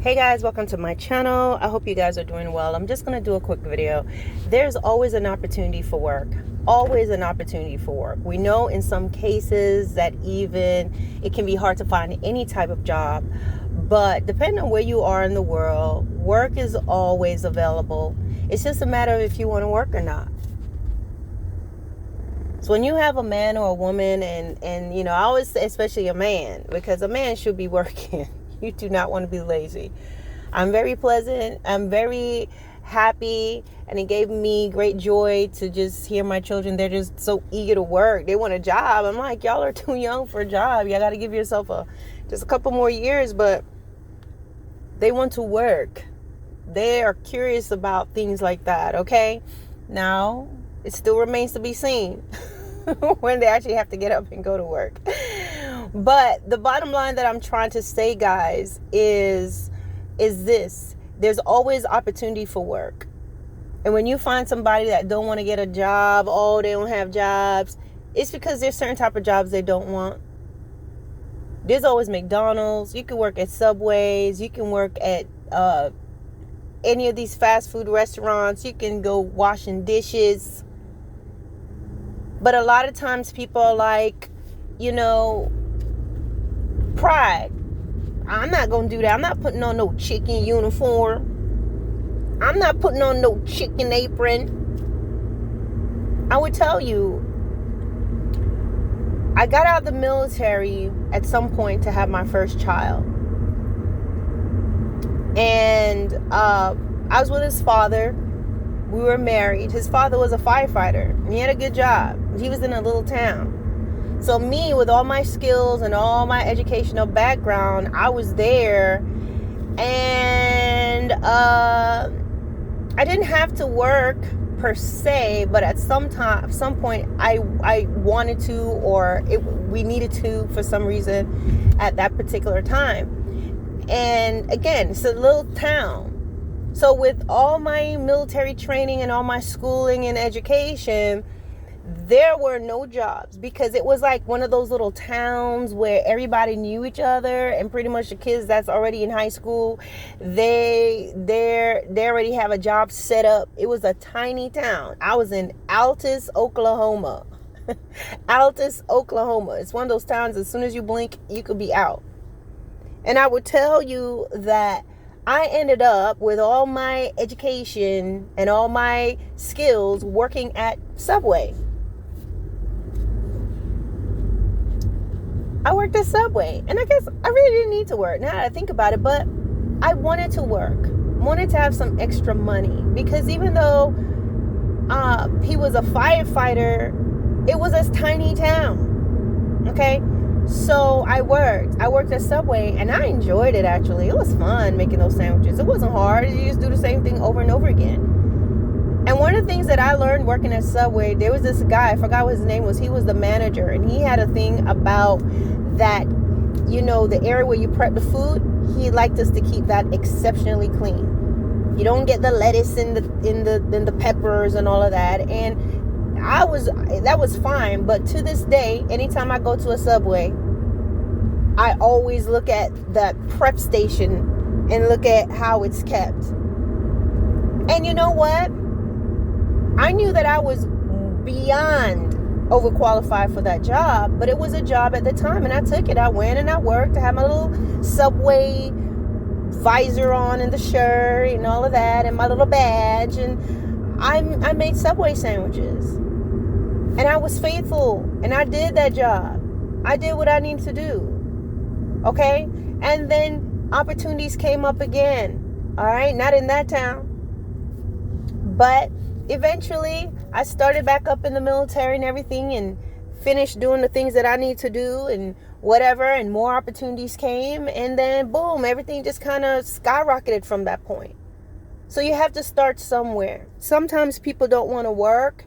Hey guys, welcome to my channel. I hope you guys are doing well. I'm just going to do a quick video. There's always an opportunity for work. Always an opportunity for work. We know in some cases that even it can be hard to find any type of job. But depending on where you are in the world, work is always available. It's just a matter of if you want to work or not. So when you have a man or a woman, and you know, I always say especially a man, because a man should be working. You do not want to be lazy. I'm very pleasant. I'm very happy. And it gave me great joy to just hear my children. They're just so eager to work. They want a job. I'm like, y'all are too young for a job. Y'all got to give yourself just a couple more years. But they want to work. They are curious about things like that. Okay. Now, it still remains to be seen when they actually have to get up and go to work. But the bottom line that I'm trying to say, guys, is this. There's always opportunity for work. And when you find somebody that don't want to get a job, they don't have jobs, it's because there's certain type of jobs they don't want. There's always McDonald's. You can work at Subways. You can work at any of these fast food restaurants. You can go washing dishes. But a lot of times people are like, pride. I'm not going to do that. I'm not putting on no chicken uniform. I'm not putting on no chicken apron. I would tell you, I got out of the military at some point to have my first child. And I was with his father. We were married. His father was a firefighter. And he had a good job. He was in a little town. So me, with all my skills and all my educational background, I was there, and I didn't have to work per se, but at some point, I wanted to, or we needed to for some reason at that particular time. And again, it's a little town. So with all my military training and all my schooling and education, there were no jobs, because it was like one of those little towns where everybody knew each other, and pretty much the kids that's already in high school, they already have a job set up. It was a tiny town. I was in Altus, Oklahoma. Altus, Oklahoma. It's one of those towns, as soon as you blink, you could be out. And I would tell you that I ended up with all my education and all my skills working at Subway. I worked at Subway, and I guess I really didn't need to work now that I think about it, but I wanted to work, wanted to have some extra money, because even though he was a firefighter, it was a tiny town. Okay. So I worked at Subway, and I enjoyed it. Actually, it was fun making those sandwiches. It wasn't hard. You just do the same thing over and over again. And one of the things that I learned working at Subway, there was this guy, I forgot what his name was. He was the manager, and he had a thing about that, the area where you prep the food. He liked us to keep that exceptionally clean. You don't get the lettuce and the peppers and all of that. And that was fine. But to this day, anytime I go to a Subway, I always look at that prep station and look at how it's kept. And you know what? I knew that I was beyond overqualified for that job, but it was a job at the time, and I took it. I went and I worked. I had my little Subway visor on and the shirt and all of that, and my little badge, and I made Subway sandwiches. And I was faithful, and I did that job. I did what I needed to do. Okay? And then opportunities came up again. All right? Not in that town. But eventually, I started back up in the military and everything, and finished doing the things that I need to do and whatever, and more opportunities came. And then, boom, everything just kind of skyrocketed from that point. So you have to start somewhere. Sometimes people don't want to work.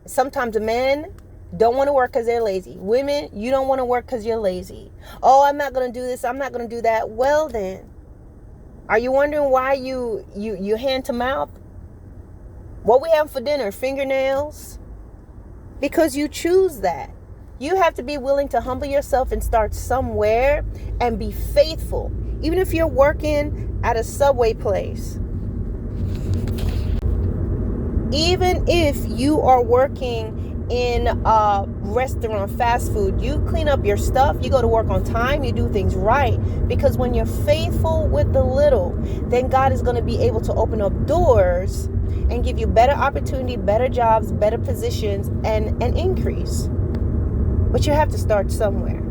Sometimes men don't want to work because they're lazy. Women, you don't want to work because you're lazy. Oh, I'm not going to do this. I'm not going to do that. Well, then, are you wondering why you hand to mouth? What we have for dinner? Fingernails? Because you choose that. You have to be willing to humble yourself and start somewhere and be faithful. Even if you're working at a Subway place. Even if you are working in a restaurant, fast food, you clean up your stuff, you go to work on time, you do things right. Because when you're faithful with the little, then God is going to be able to open up doors and give you better opportunity, better jobs, better positions, and an increase. But you have to start somewhere.